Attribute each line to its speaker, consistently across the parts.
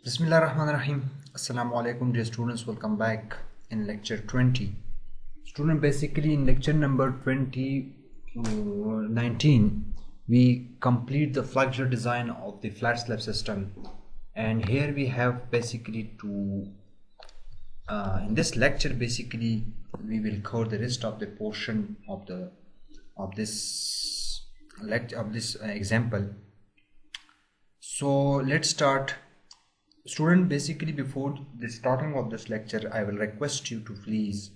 Speaker 1: Bismillahirrahmanirrahim. Assalamu alaikum dear students, welcome back in lecture 20. Student, basically in lecture number 19 we complete the flexure design of the flat slab system, and here we have basically in this lecture basically we will cover the rest of the portion of this example. So let's start. Student, basically before the starting of this lecture, I will request you to please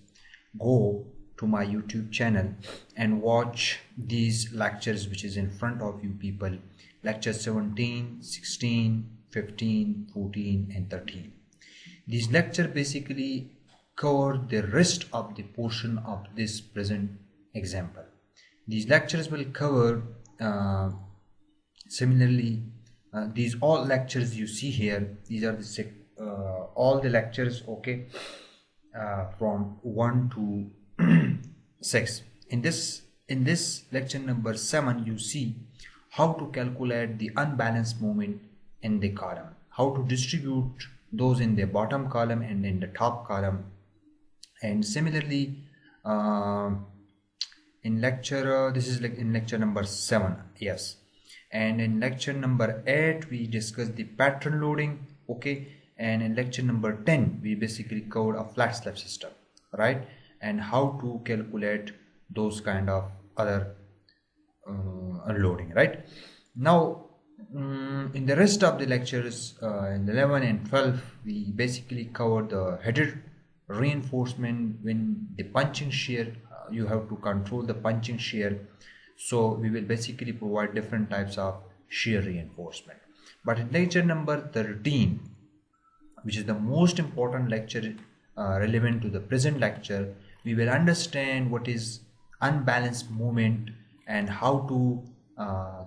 Speaker 1: go to my YouTube channel and watch these lectures which is in front of you people. Lecture 17, 16, 15, 14 and 13. These lectures basically cover the rest of the portion of this present example. These lectures will cover similarly these all lectures you see here. These are the all the lectures, okay, from 1 to 6. In this lecture number 7 you see how to calculate the unbalanced moment in the column, how to distribute those in the bottom column and in the top column. And similarly in lecture this is like in lecture number 7, yes. And in lecture number 8 we discussed the pattern loading, okay, and in lecture number 10 we basically covered a flat slab system, right, and how to calculate those kind of other unloading, right. Now in the rest of the lectures in 11 and 12 we basically covered the headed reinforcement. When the punching shear, you have to control the punching shear, so we will basically provide different types of shear reinforcement. But in lecture number 13, which is the most important lecture relevant to the present lecture, we will understand what is unbalanced moment and how to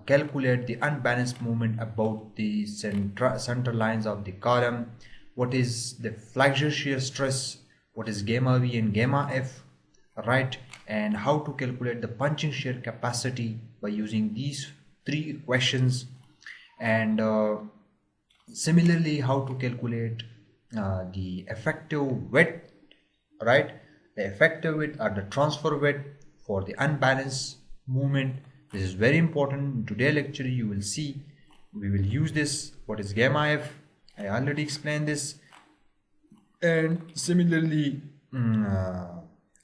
Speaker 1: calculate the unbalanced moment about the center lines of the column, what is the flexure shear stress, what is gamma V and gamma F, right, and how to calculate the punching shear capacity by using these 3 equations, and similarly how to calculate the effective weight, right, the effective weight or the transfer weight for the unbalanced movement. This is very important. In today's lecture you will see we will use this. What is gamma F? I already explained this. And similarly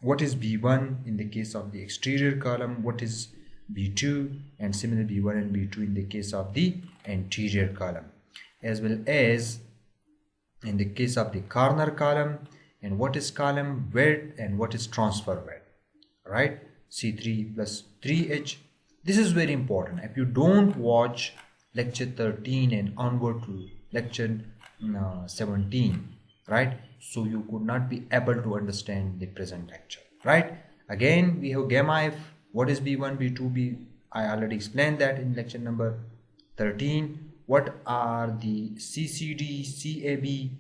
Speaker 1: what is B1 in the case of the exterior column, what is B2, and similarly B1 and B2 in the case of the interior column, as well as in the case of the corner column, and what is column weight and what is transfer weight, right, C3 plus 3H. This is very important. If you don't watch lecture 13 and onward to lecture 17, right, so you could not be able to understand the present lecture, right. Again we have gamma F. What is B1, B2, B? I already explained that in lecture number 13. What are the CCD, CAB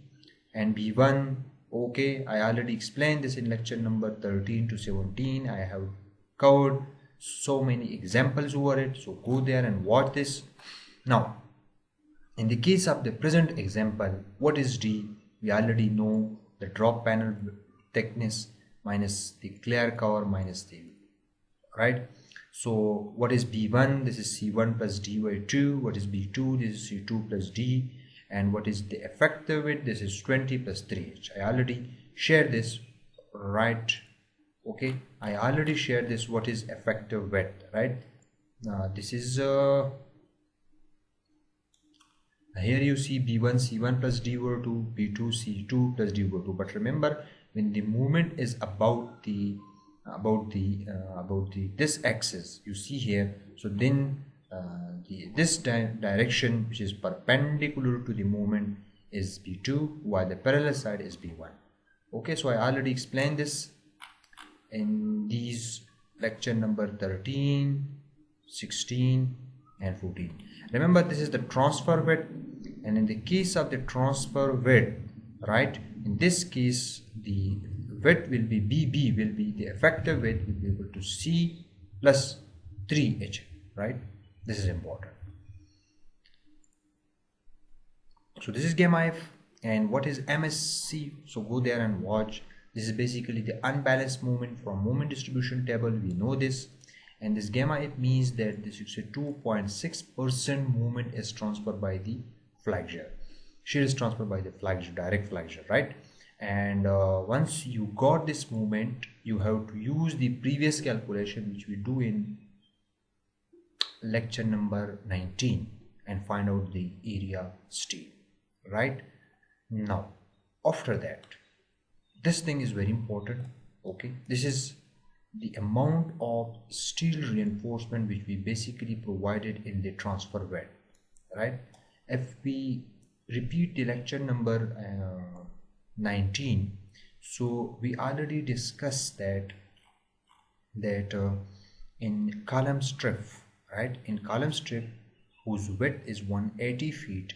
Speaker 1: and B1? Okay, I already explained this in lecture number 13 to 17. I have covered so many examples over it, so go there and watch this. Now in the case of the present example, what is D? We already know the drop panel thickness minus the clear cover minus the, right. So what is B1? This is C1 plus D by 2. What is B2? This is C2 plus D. And what is the effective weight? This is 20 plus 3H. I already shared this, right, okay, I already shared this. What is effective weight, right. This is here you see B1 C1 plus D over 2, B2 C2 plus D over 2. But remember, when the movement is about this axis you see here, so then this direction which is perpendicular to the movement is B2, while the parallel side is B1. Okay, so I already explained this in these lecture number 13, 16 and 14. Remember, this is the transfer weight, and in the case of the transfer weight, right, in this case the weight will be BB, will be the effective weight will be equal to C plus 3H, right. This is important. So this is gamma f. And what is MSC? So go there and watch. This is basically the unbalanced moment from moment distribution table. We know this. And this gamma f means that the 62.6% movement is transferred by the flexure. Shear is transferred by the flexure, direct flexure, right? And once you got this movement, you have to use the previous calculation which we do in lecture number 19 and find out the area steel, right? Now after that, this thing is very important. Okay, this is the amount of steel reinforcement which we basically provided in the transfer bed, right? If we repeat the lecture number 19, so we already discussed that in column strip, right, in column strip whose width is 180 feet,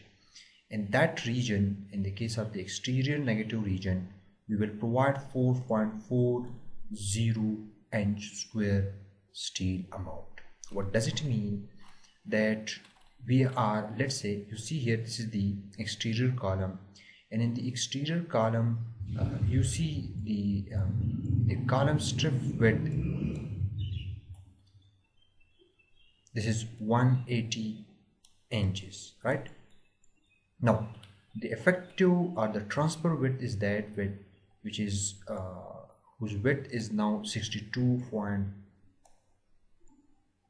Speaker 1: in that region, in the case of the exterior negative region, we will provide 4.40 inch square steel amount. What does it mean? That we are, let's say, you see here, this is the exterior column, and in the exterior column you see the column strip width. This is 180 inches, right? Now the effective or the transfer width is that width which is whose width is now 62 point,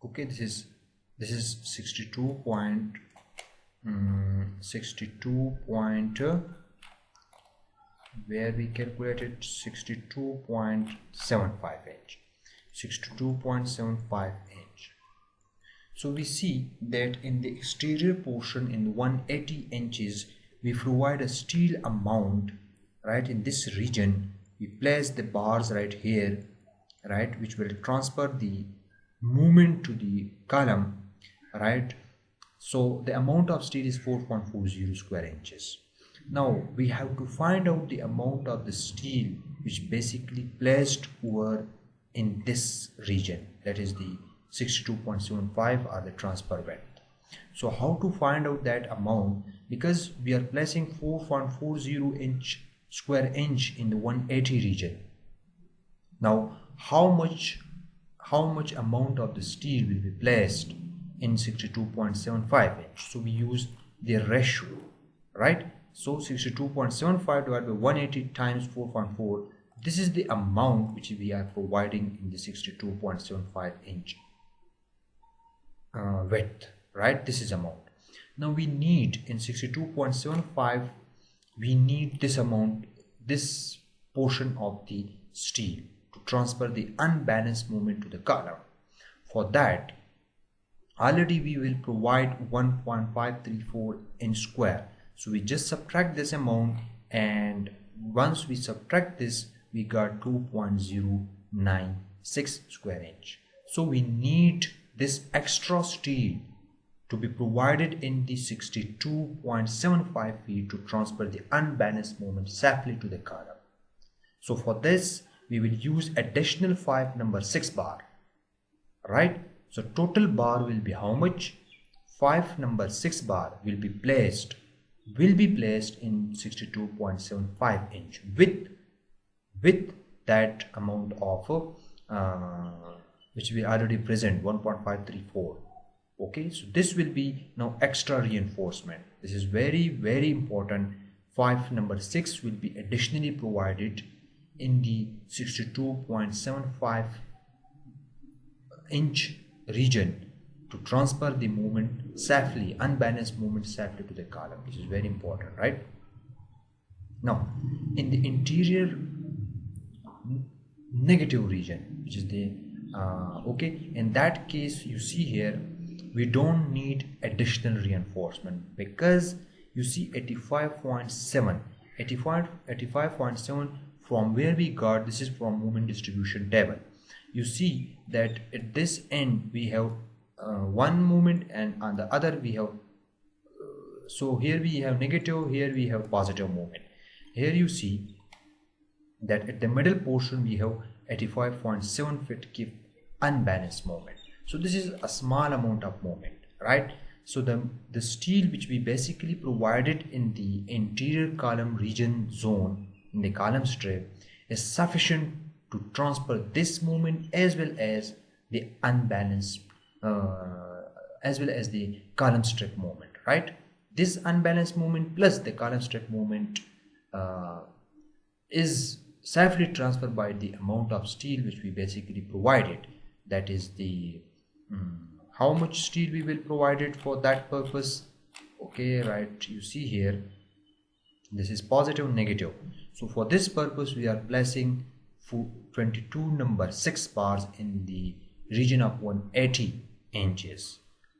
Speaker 1: okay, this is 62 point where we calculated 62.75 inch, 62.75 inch. So we see that in the exterior portion in 180 inches we provide a steel amount, right? In this region we place the bars right here, right, which will transfer the movement to the column, right? So the amount of steel is 4.40 square inches. Now we have to find out the amount of the steel which basically placed over in this region, that is the 62.75 or the transfer width. So how to find out that amount? Because we are placing 4.40 inch square inch in the 180 region. Now how much amount of the steel will be placed in 62.75 inch? So we use the ratio, right? So 62.75 divided by 180 times 4.4, this is the amount which we are providing in the 62.75 inch width, right? This is amount. Now we need in 62.75, we need this amount, this portion of the steel to transfer the unbalanced moment to the column. For that, already we will provide 1.534 inch square. So we just subtract this amount, and once we subtract this, we got 2.096 square inch. So we need this extra steel to be provided in the 62.75 feet to transfer the unbalanced moment safely to the column. So for this we will use additional 5 number 6 bar, right? So total bar will be how much? 5 number 6 bar will be placed in 62.75 inch with that amount of which we already present, 1.534. Okay, so this will be now extra reinforcement. This is very, very important. 5 number 6 will be additionally provided in the 62.75 inch region to transfer the moment safely, unbalanced moment safely to the column. This is very important, right? Now in the interior negative region, which is the okay, in that case you see here we don't need additional reinforcement, because you see 85.7 from where we got, this is from moment distribution table. You see that at this end we have one moment, and on the other we have so here we have negative, here we have positive moment. Here you see that at the middle portion we have 85.7 feet keep unbalanced moment. So this is a small amount of moment, right? So the steel which we basically provided in the interior column region zone in the column strip is sufficient to transfer this moment as well as the unbalanced as well as the column strip moment, right? This unbalanced moment plus the column strip moment is safely transferred by the amount of steel which we basically provided. That is the how much steel we will provide it for that purpose. Okay, right, you see here this is positive negative. So for this purpose we are placing 22 number 6 bars in the region of 180 inches,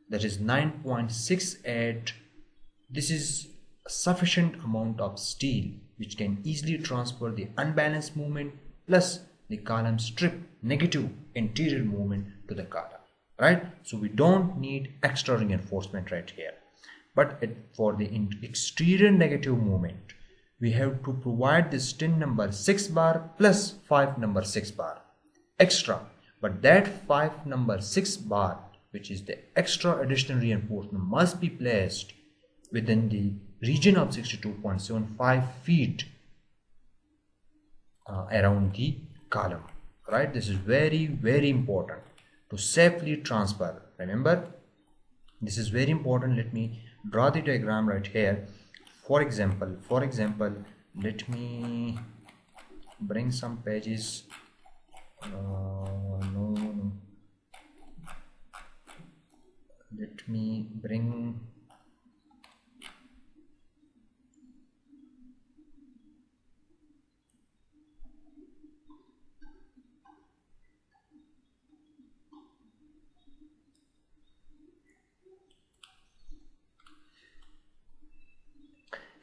Speaker 1: that is 9.68. This is a sufficient amount of steel which can easily transfer the unbalanced moment plus the column strip negative interior moment to the column, right? So we don't need extra reinforcement right here, but for the exterior negative moment we have to provide this 10 number 6 bar plus 5 number 6 bar extra, but that 5 number 6 bar which is the extra additional reinforcement must be placed within the region of 62.75 feet around the column, right? This is very important to safely transfer. Remember, this is very important. Let me draw the diagram right here. For example, let me bring some pages. No. Let me bring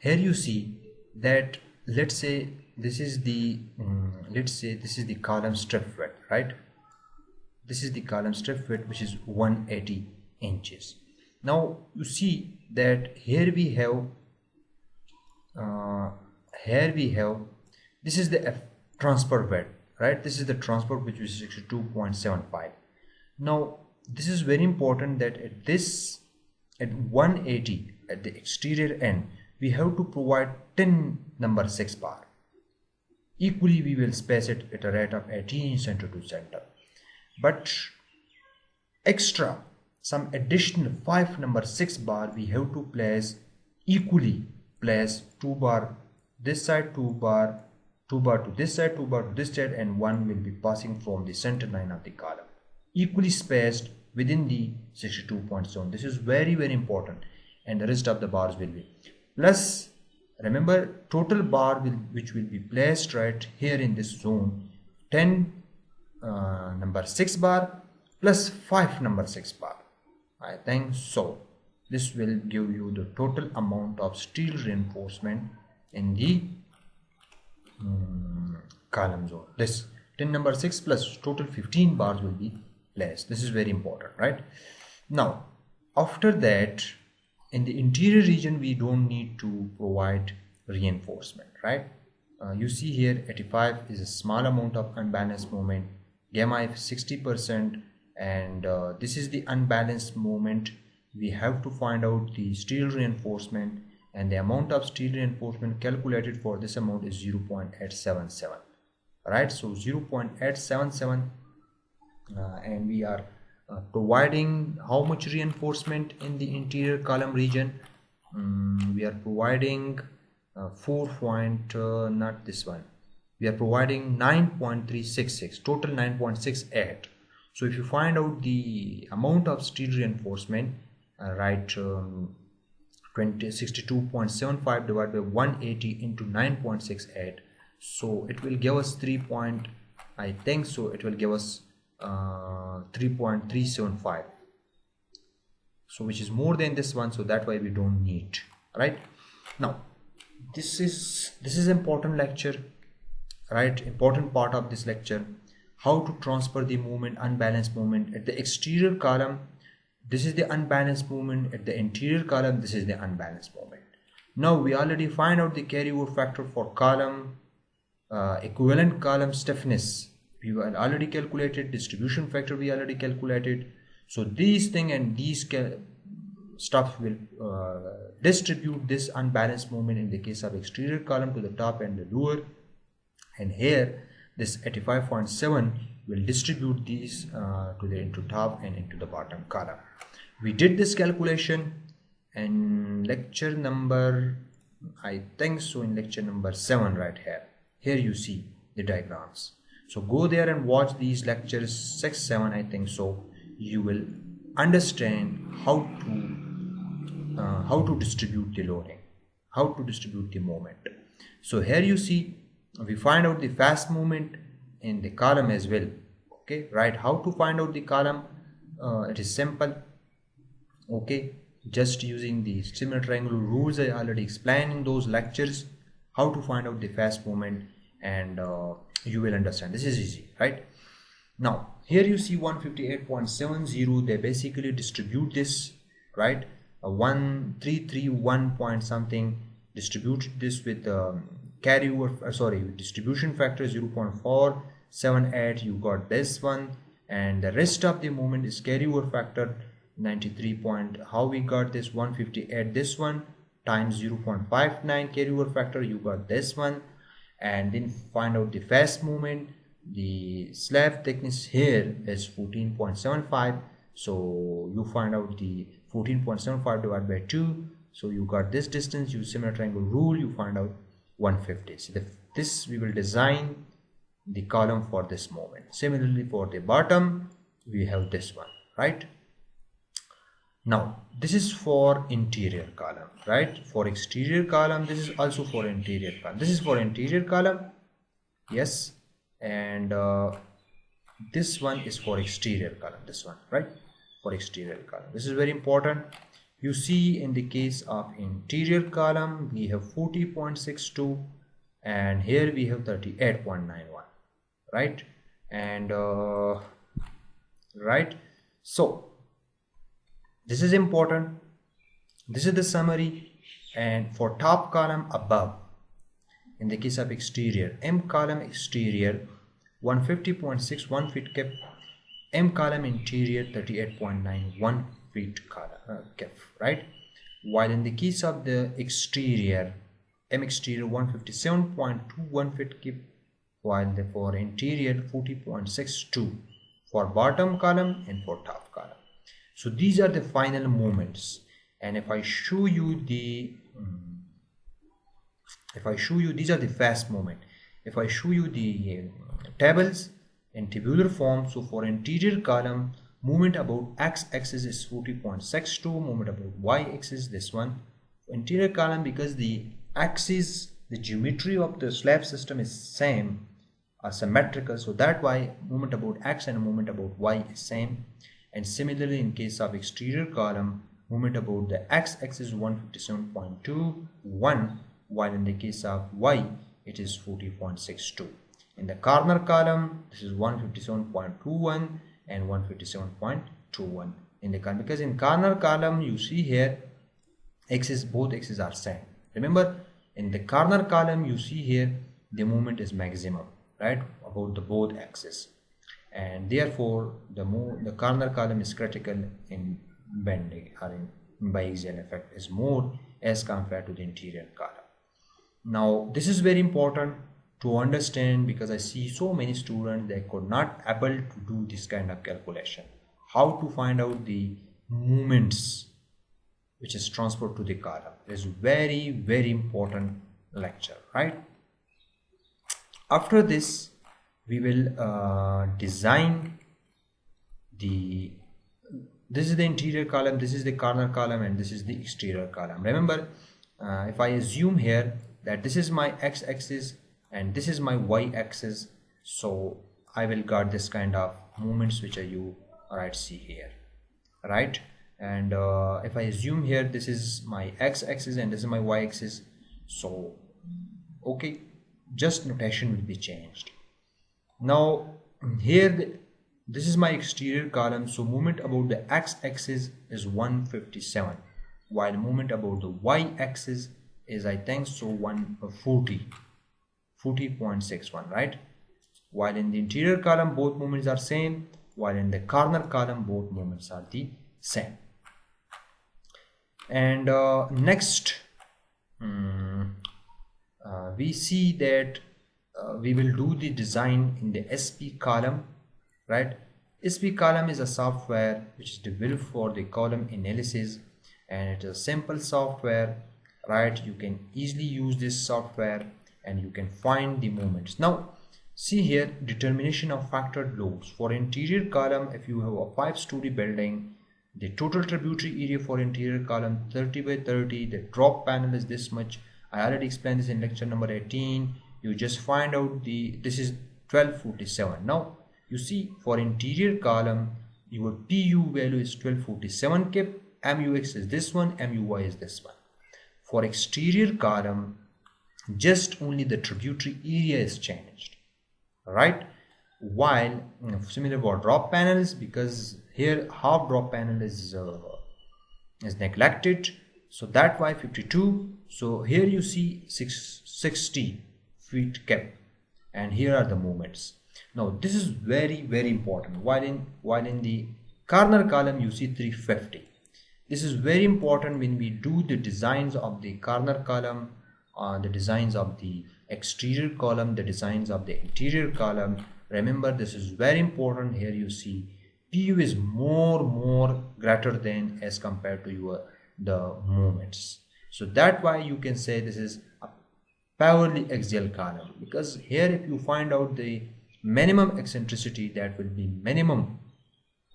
Speaker 1: here. You see that let's say this is the column strip width, right? This is the column strip width which is 180 inches. Now you see that here we have this is the transfer width, right? This is the transfer which is 62.75. Now this is very important that at 180 at the exterior end we have to provide 10 number 6 bar. Equally we will space it at a rate of 18 center to center, but extra some additional 5 number 6 bar we have to place equally, place 2 bar this side, 2 bar to this side, 2 bar to this side, and 1 will be passing from the center line of the column, equally spaced within the 62 point zone. This is very important, and the rest of the bars will be plus. Remember, total bar which will be placed right here in this zone 10 number 6 bar plus 5 number 6 bar. I think so. This will give you the total amount of steel reinforcement in the column zone. This 10 number 6 plus total 15 bars will be placed. This is very important, right? Now after that, in the interior region we don't need to provide reinforcement, right? You see here 85 is a small amount of unbalanced moment, gamma is 60%, and this is the unbalanced moment. We have to find out the steel reinforcement, and the amount of steel reinforcement calculated for this amount is 0.877, right? So 0.877, and we are providing how much reinforcement in the interior column region? We are providing 4 point not this one, we are providing 9.366, total 9.68. so if you find out the amount of steel reinforcement, right, 62.75 divided by 180 into 9.68, so it will give us 3 point, I think so it will give us 3.375, so which is more than this one, so that way we don't need, right? Now this is important lecture, right? Important part of this lecture, how to transfer the movement, unbalanced movement at the exterior column. This is the unbalanced movement at the interior column. This is the unbalanced movement. Now we already find out the carryover factor for column, equivalent column stiffness we already calculated, distribution factor we already calculated. So these thing and these stuff will distribute this unbalanced moment in the case of exterior column to the top and the lower, and here this 85.7 will distribute these into top and into the bottom column. We did this calculation in lecture number, I think so, in lecture number 7 right here. Here you see the diagrams. So go there and watch these lectures 6, 7, I think so. You will understand how to distribute the loading, how to distribute the moment. So here you see we find out the fast movement in the column as well. Okay, right? How to find out the column? It is simple. Okay, just using the similar triangle rules I already explained in those lectures, how to find out the fast movement, and you will understand. This is easy, right? Now here you see 158.70. They basically distribute this, right? 1331 point something, distribute this with carryover, distribution factor 0.478. You got this one, and the rest of the moment is carryover factor 93 point. How we got this 158, this one times 0.59 carryover factor, you got this one. And then find out the fast movement. The slab thickness here is 14.75, so you find out the 14.75 divided by 2, so you got this distance. Use similar triangle rule, you find out 150. So this we will design the column for this moment. Similarly for the bottom we have this one, right? Now this is for interior column, right? For exterior column, this is also for interior column. This is for interior column, yes, and this one is for exterior column, this one, right? For exterior column, this is very important. You see in the case of interior column we have 40.62 and here we have 38.91, right? And right, so this is important. This is the summary. And for top column above, in the case of exterior, M column exterior 150.61 feet cap, M column interior 38.91 feet cap, right? While in the case of the exterior, M exterior 157.21 feet cap, while for interior 40.62 for bottom column and for top column. So these are the final moments, and if I show you the these are the fast moment. If I show you the tables in tabular form, so for interior column, movement about x-axis is 40.62, movement about y-axis this one. Interior column, because the axis, the geometry of the slab system is same, are symmetrical, so that why movement about x and movement about y is same. And similarly in case of exterior column, movement about the x-axis 157.21, while in the case of y it is 40.62. In the corner column this is 157.21 and 157.21 in the corner, because in corner column you see here axis, both axes are same. Remember, in the corner column you see here the movement is maximum, right, about the both axes, and therefore the corner column is critical in bending or in biaxial effect is more as compared to the interior column. Now this is very important to understand, because I see so many students they could not able to do this kind of calculation, how to find out the movements which is transferred to the column. It is very, very important lecture, right? After this we will design this is the interior column, this is the corner column, and this is the exterior column. Remember, if I assume here that this is my x-axis and this is my y-axis, so I will got this kind of movements which you see here, right? And if I assume here this is my x-axis and this is my y-axis, so okay, just notation will be changed. Now here this is my exterior column, so movement about the x-axis is 157, while movement about the y-axis is, I think so, 40.61, right? While in the interior column both movements are same, while in the corner column both movements are the same. And next, we see that we will do the design in the SP column, right? SP column is a software which is developed for the column analysis, and it is a simple software, right? You can easily use this software and you can find the moments. Now see here, determination of factored loads for interior column. If you have a 5-story building, the total tributary area for interior column 30 by 30, the drop panel is this much. I already explained this in lecture number 18. You just find out this is 1247. Now you see, for interior column your PU value is 1247 kip, MUX is this one, MUY is this one. For exterior column, just only the tributary area is changed, right? While similar for drop panels, because here half drop panel is neglected, so that why 52. So here you see 60 feet cap, and here are the movements. Now this is very important. While in the corner column you see 350. This is very important when we do the designs of the corner column, the designs of the exterior column, the designs of the interior column. Remember, this is very important. Here you see PU is more greater than as compared to the moments. So that why you can say this is a purely axial column, because here if you find out the minimum eccentricity, that will be minimum,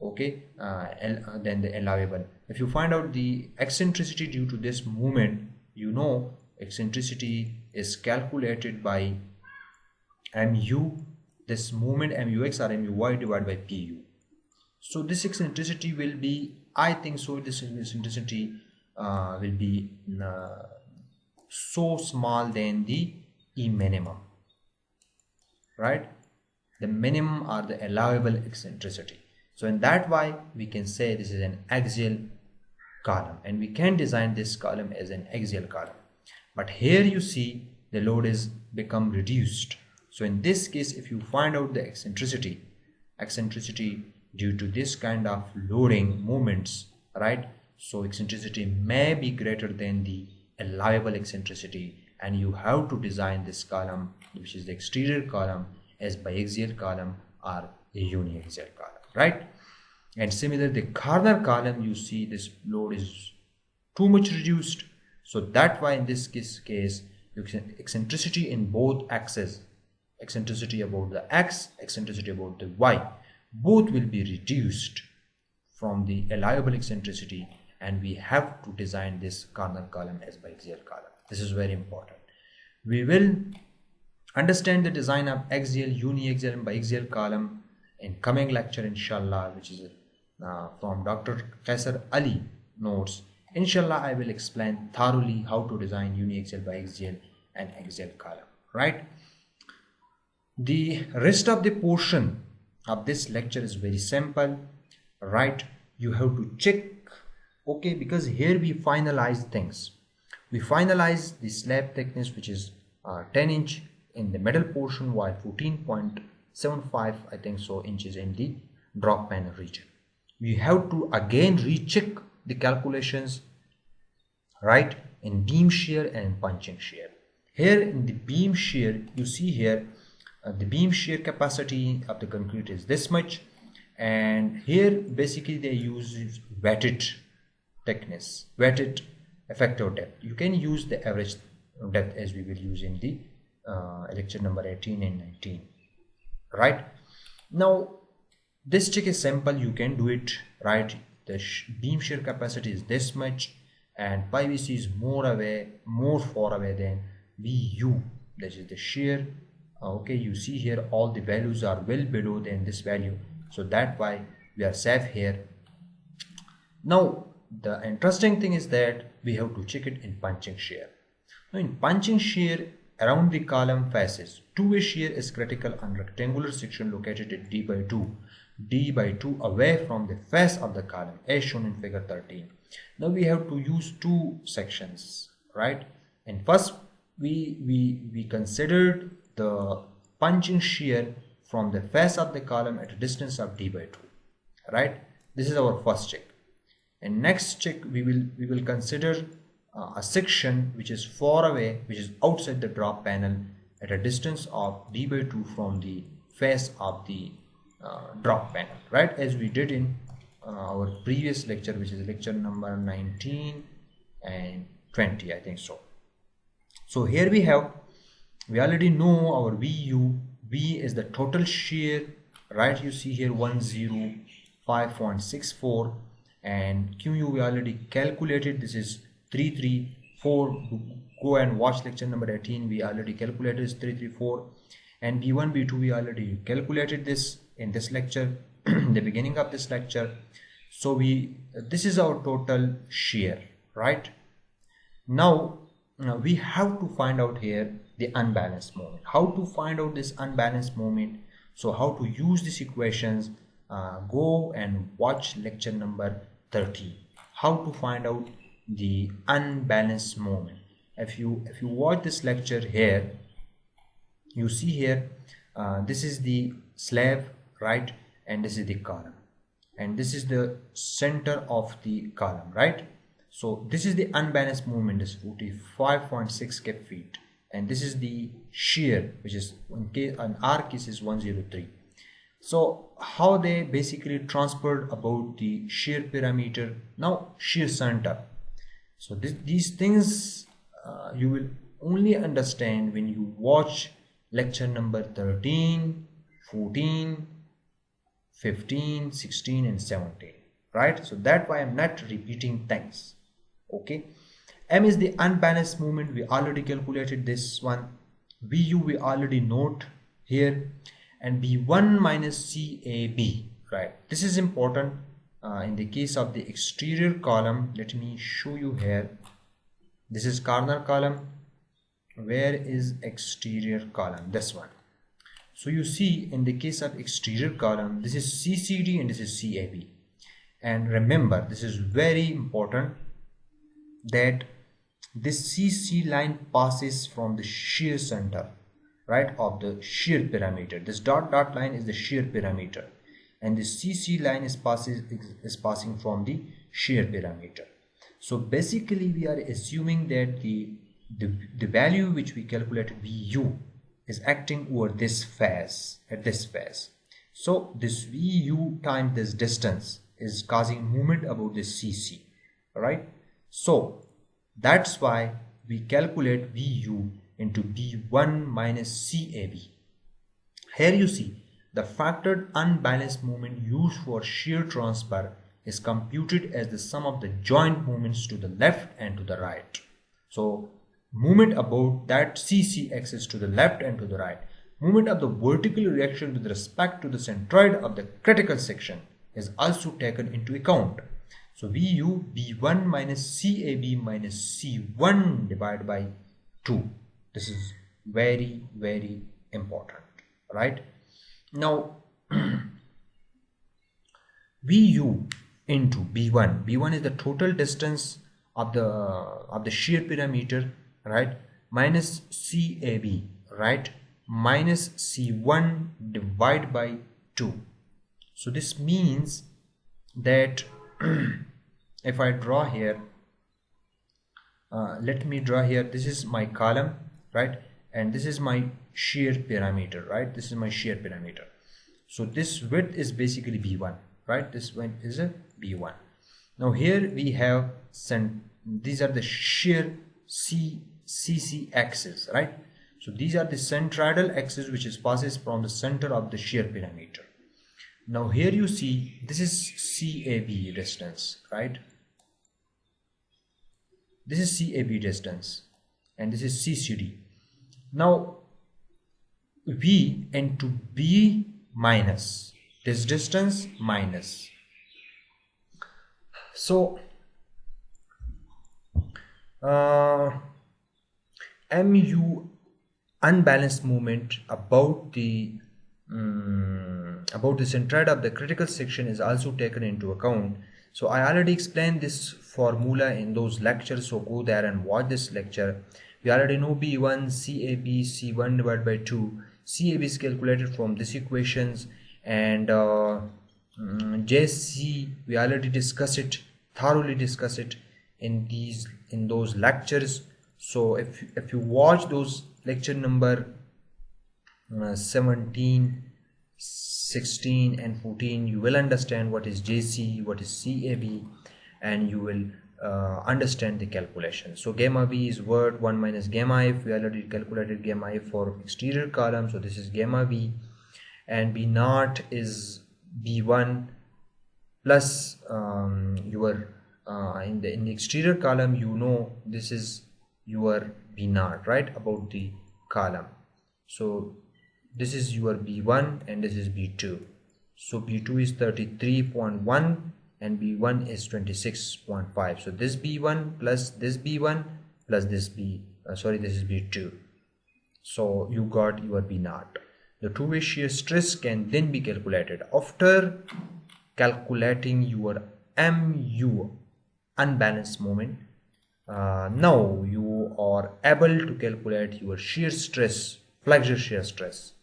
Speaker 1: okay, then the allowable. If you find out the eccentricity due to this movement, you know eccentricity is calculated by mu, this movement MUX or MUY divided by PU. So this eccentricity will be, I think so, this eccentricity will be so small than the E minimum, right? The minimum or the allowable eccentricity. So in that way we can say this is an axial column, and we can design this column as an axial column. But here you see the load is become reduced. So in this case, if you find out the eccentricity due to this kind of loading movements, right? So eccentricity may be greater than the allowable eccentricity, and you have to design this column, which is the exterior column, as biaxial column or a uniaxial column, right? And similarly, the corner column, you see this load is too much reduced. So that why in this case eccentricity in both axes, eccentricity about the x, eccentricity about the y, both will be reduced from the allowable eccentricity, and we have to design this corner column as biaxial column. This is very important. We will understand the design of axial, uniaxial and biaxial column in coming lecture, inshallah, which is from Dr. Kaisar Ali notes. Inshallah, I will explain thoroughly how to design uniaxial, biaxial and axial column, right? The rest of the portion of this lecture is very simple, right? You have to check, okay, because here we finalize things. We finalize the slab thickness, which is 10 inch in the middle portion, while 14.75 I think so inches in the drop panel region. We have to again recheck the calculations, right, in beam shear and punching shear. Here in the beam shear, you see here the beam shear capacity of the concrete is this much, and here basically they use wetted thickness, wetted effective depth. You can use the average depth as we will use in the lecture number 18 and 19, right? Now this check is simple, you can do it, right? The beam shear capacity is this much, and pi VC is more far away than VU, that is the shear. Okay, you see here all the values are well below than this value, so that's why we are safe here. Now the interesting thing is that we have to check it in punching shear. Now in punching shear, around the column faces, two-way shear is critical on rectangular section located at D by 2 away from the face of the column as shown in figure 13. Now we have to use two sections, right? And first we considered the punching shear from the face of the column at a distance of D by 2, right? This is our first check. And next check we will consider a section which is far away, which is outside the drop panel at a distance of d/2 from the face of the drop panel, right, as we did in our previous lecture, which is lecture number 19 and 20, I think so. So here we already know our VU. V is the total shear, right? You see here 105.64, and QU we already calculated. This is 334. Go and watch lecture number 18. We already calculated is 334, and B1 B2 we already calculated this in this lecture, the beginning of this lecture. So this is our total shear, right? Now we have to find out here the unbalanced moment. How to find out this unbalanced moment? So how to use these equations? Go and watch lecture number 30. How to find out the unbalanced moment? If you watch this lecture here, you see here this is the slab, right, and this is the column, and this is the center of the column, right? So this is the unbalanced moment, is 45.6 cap feet, and this is the shear, which is in our case is 103. So how they basically transferred about the shear parameter, now shear center. So these things you will only understand when you watch lecture number 13, 14, 15, 16 and 17, right? So that's why I'm not repeating things. Okay, M is the unbalanced moment. We already calculated this one. VU we already note here, and B1 minus CAB, right? This is important in the case of the exterior column. Let me show you here. This is corner column. Where is exterior column? This one. So you see in the case of exterior column, this is CCD and this is CAB. And remember, this is very important that this CC line passes from the shear center, right, of the shear parameter. This dot line is the shear parameter, and the CC line is passing from the shear parameter. So basically we are assuming that the value which we calculated VU is acting over this face, at this face. So this VU times this distance is causing movement about this CC, right? So that's why we calculate VU into B1 minus CAB. Here you see the factored unbalanced moment used for shear transfer is computed as the sum of the joint moments to the left and to the right. So movement about that CC axis to the left and to the right. Movement of the vertical reaction with respect to the centroid of the critical section is also taken into account. So VU B1 minus CAB minus C1 divided by 2. This is very, very important, right? Now VU into B1. B1 is the total distance of the shear parameter, right, minus CAB, right, minus C1 divided by 2. So this means that if I draw here, let me draw here, this is my column, right, and this is my shear parameter, right? This is my shear parameter. So this width is basically B1, right? This one is a B1. Now here we have these are the shear CC axis, right? So these are the centroidal axis which is passes from the center of the shear parameter. Now here you see this is CAB distance, right? This is CAB distance and this is CCD. Now V into B minus this distance minus. So MU unbalanced moment about the centroid of the critical section is also taken into account. So I already explained this formula in those lectures, so go there and watch this lecture. We already know B1 CAB C1 divided by 2. CAB is calculated from these equations, and JC we already discussed it thoroughly discuss it in those lectures. So if you watch those lecture number 17, 16 and 14, you will understand what is JC, what is CAB, and you will understand the calculation. So gamma V is what? 1 minus gamma F. We already calculated gamma F for exterior column, so this is gamma V, and B naught is B1 plus your in the exterior column, you know this is your B naught, right, about the column. So this is your B1 and this is B2. So B2 is 33.1 and B1 is 26.5. So this B1 plus this B1 plus this this is B2. So you got your B naught. The two-way shear stress can then be calculated after calculating your MU, unbalanced moment. Now you are able to calculate your shear stress, flexure shear stress.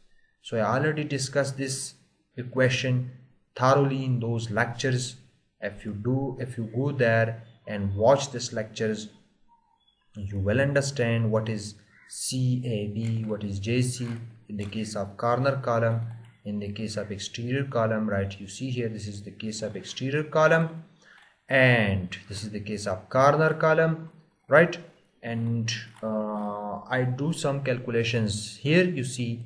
Speaker 1: So I already discussed this equation thoroughly in those lectures. If you go there and watch these lectures, you will understand what is CAB, what is JC in the case of corner column, in the case of exterior column, right? You see here, this is the case of exterior column and this is the case of corner column, right? And I do some calculations here. You see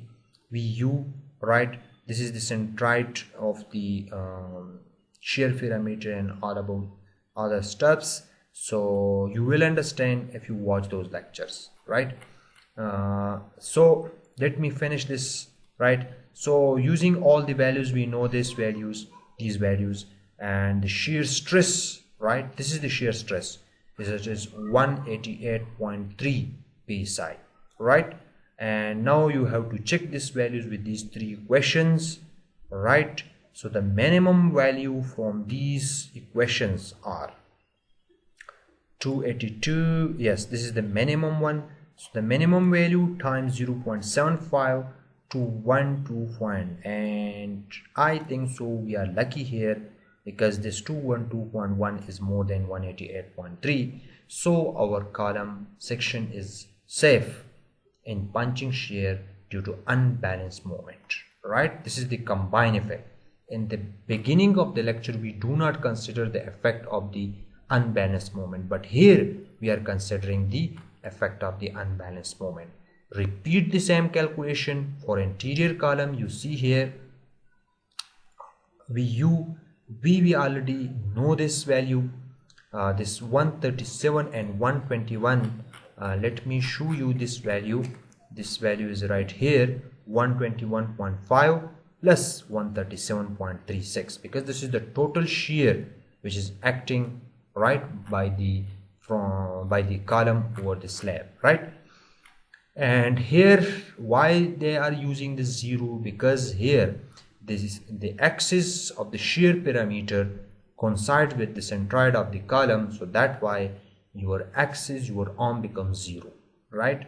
Speaker 1: VU, right? This is the centroid of the shear parameter and all about other steps. So you will understand if you watch those lectures, right? So let me finish this, right? So using all the values, we know these values, and the shear stress, right? This is the shear stress. This is 188.3 psi, right? And now you have to check these values with these three equations, right? So the minimum value from these equations are 282. Yes, this is the minimum one. So the minimum value times 0.75 to 125, and I think so we are lucky here because this 212.1 is more than 188.3. So our column section is safe in punching shear due to unbalanced moment, right? This is the combined effect. In the beginning of the lecture, we do not consider the effect of the unbalanced moment, but here we are considering the effect of the unbalanced moment. Repeat the same calculation for interior column. You see here we already know this value, this 137 and 121. Let me show you this value. This value is right here, 121.5 plus 137.36, because this is the total shear which is acting right by the column over the slab, right? And here why they are using this 0, because here this is the axis of the shear parameter coincides with the centroid of the column, so that's why your axis, your arm becomes 0, right?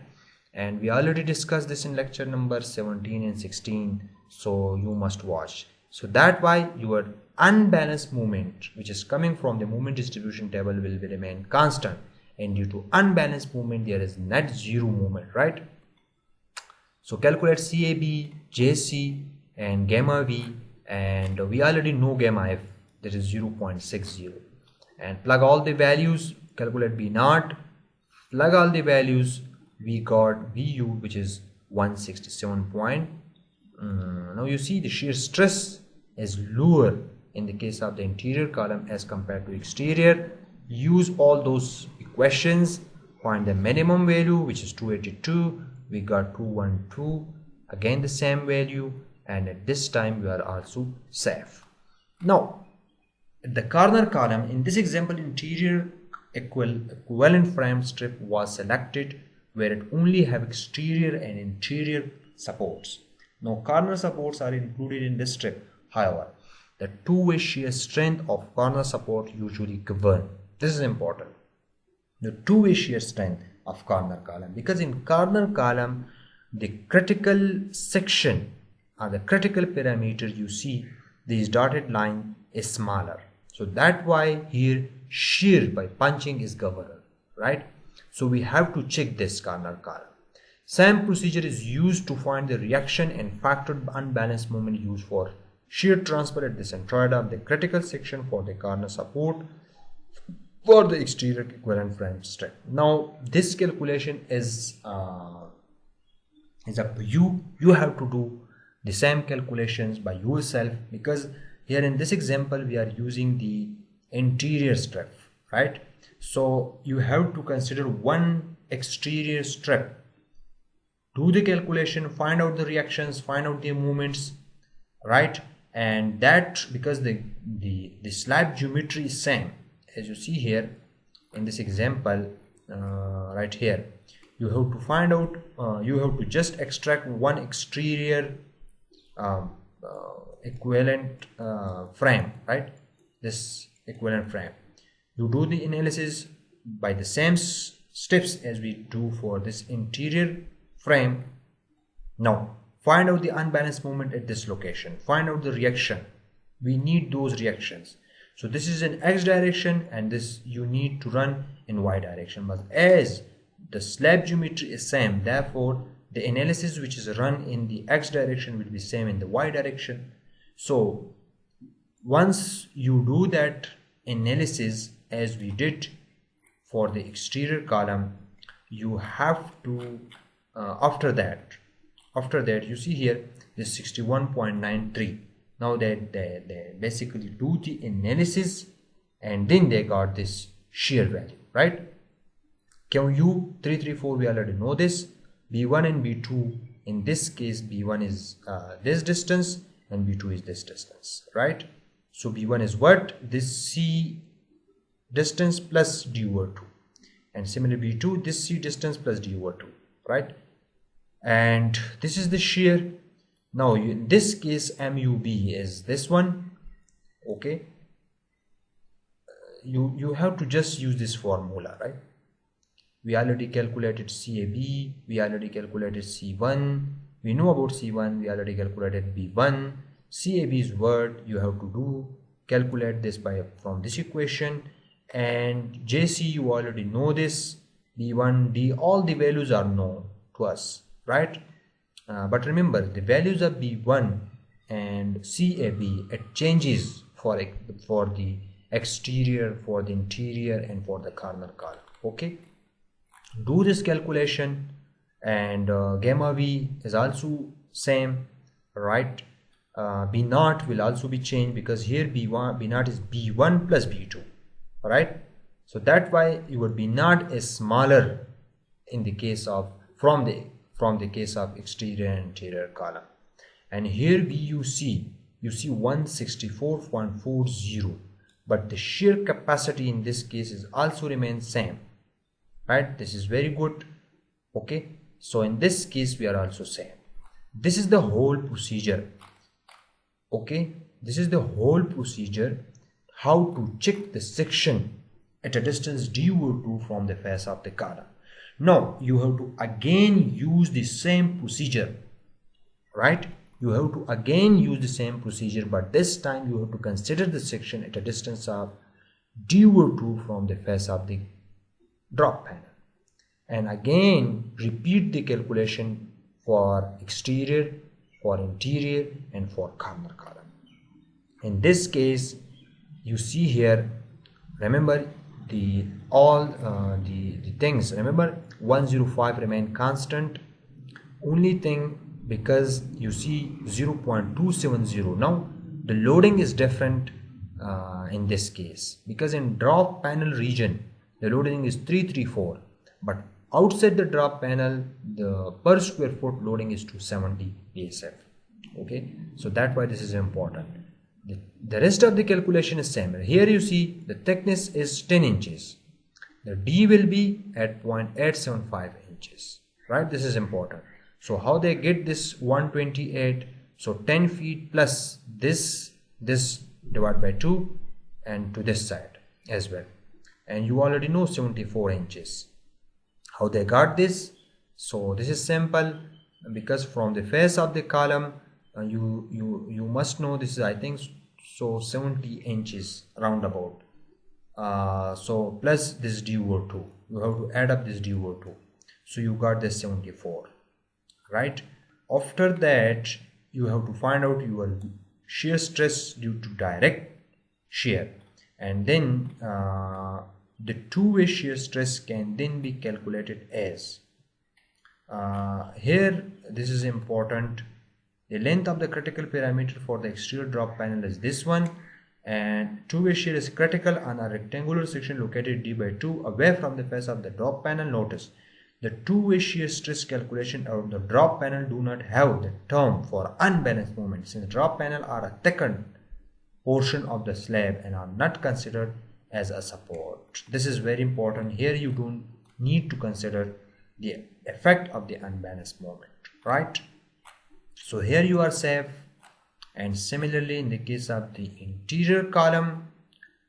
Speaker 1: And we already discussed this in lecture number 17 and 16, so you must watch. So that's why your unbalanced moment, which is coming from the moment distribution table, will remain constant, and due to unbalanced moment there is net 0 moment, right? So calculate CAB, JC and gamma V, and we already know gamma F, that is 0.60, and plug all the values, calculate B naught, plug all the values, we got VU which is 167 point. Now you see the shear stress is lower in the case of the interior column as compared to exterior. Use all those equations, find the minimum value which is 282, we got 212, again the same value, and at this time we are also safe. Now at the corner column, in this example, interior equivalent frame strip was selected where it only have exterior and interior supports. Now corner supports are included in this strip. However, the two-way shear strength of corner support usually govern. This is important. The two-way shear strength of corner column, because in corner column the critical section or the critical parameter, you see this dotted line is smaller. So that's why here shear by punching is governor, right? So we have to check this corner column. Same procedure is used to find the reaction and factored unbalanced moment used for shear transfer at the centroid of the critical section for the corner support for the exterior equivalent frame strength. Now this calculation is up to you. You have to do the same calculations by yourself, because here in this example we are using the interior strip, right? So you have to consider one exterior strip, do the calculation, find out the reactions, find out the movements, right? And that because the slab geometry is same, as you see here in this example, right here, you have to find out, you have to just extract one exterior equivalent frame, right? This equivalent frame, you do the analysis by the same steps as we do for this interior frame. Now find out the unbalanced moment at this location, find out the reaction, we need those reactions. So this is in X direction and this you need to run in Y direction, but as the slab geometry is same, therefore the analysis which is run in the X direction will be same in the Y direction. So once you do that analysis as we did for the exterior column, you have to after that you see here this 61.93. now they basically do the analysis and then they got this shear value, right? Q334 we already know this, B1 and B2, in this case B1 is this distance and B2 is this distance, right? So B1 is what? This C distance plus d over 2, and similarly B2 this C distance plus d over 2, right? And this is the shear. Now in this case MUB is this one, okay? You have to just use this formula, right? We already calculated CAB, we already calculated C1, we know about C1, we already calculated B1. CAB is what you have to do, calculate this from this equation, and JC you already know this, B1, D, all the values are known to us, right? But remember the values of B1 and CAB, it changes for the exterior, for the interior, and for the corner column, okay? Do this calculation, and gamma V is also same, right? B naught will also be changed because here B naught is B1 plus B2, right? So that's why your B naught is smaller in the case of from the case of exterior and interior column. And here VUC, you see 164.40, but the shear capacity in this case is also remains same, right? This is very good, okay? So in this case we are also same. This is the whole procedure, okay? This is the whole procedure how to check the section at a distance d over 2 from the face of the column. Now you have to again use the same procedure, right? You have to again use the same procedure, but this time you have to consider the section at a distance of d over 2 from the face of the drop panel, and again repeat the calculation for exterior, for interior, and for corner column. In this case you see here, remember the things, remember 105 remain constant, only thing because you see 0.270. now the loading is different in this case, because in drop panel region the loading is 334, but outside the drop panel the per square foot loading is 270 ASF, okay? So that's why this is important. The rest of the calculation is same. Here you see the thickness is 10 inches, the D will be at 0.875 inches, right? This is important. So how they get this 128? So 10 feet plus this divided by 2 and to this side as well, and you already know 74 inches. How they got this? So this is simple, because from the face of the column you must know this is, I think so 70 inches roundabout. So plus this DO2, you have to add up this DO2, so you got this 74, right? After that you have to find out your shear stress due to direct shear, and then the two-way shear stress can then be calculated as here this is important. The length of the critical parameter for the exterior drop panel is this one, and two-way shear is critical on a rectangular section located d/2 away from the face of the drop panel. Notice the two-way shear stress calculation of the drop panel do not have the term for unbalanced movement, since drop panel are a thickened portion of the slab and are not considered as a support. This is very important. Here you don't need to consider the effect of the unbalanced moment, right? So here you are safe. And similarly in the case of the interior column,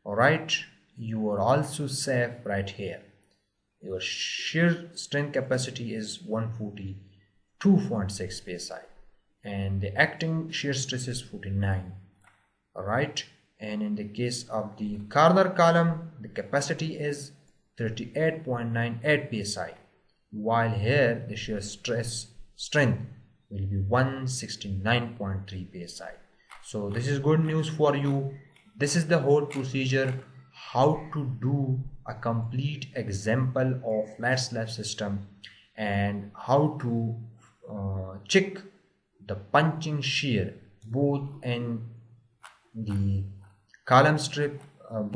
Speaker 1: all right, you are also safe right here. Your shear strength capacity is 142.6 psi and the acting shear stress is 49, all right. And in the case of the corner column, the capacity is 38.98 psi, while here the shear stress strength will be 169.3 psi. So this is good news for you. This is the whole procedure, how to do a complete example of flat slab system and how to check the punching shear both in the column strip, in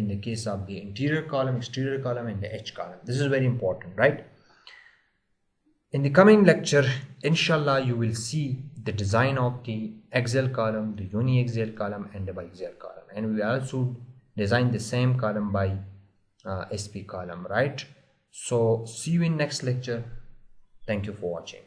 Speaker 1: the case of the interior column, exterior column and the H column. This is very important, right? In the coming lecture, inshallah, you will see the design of the axial column, the uniaxial column and the biaxial column, and we will also design the same column by SP column, right? So see you in next lecture. Thank you for watching.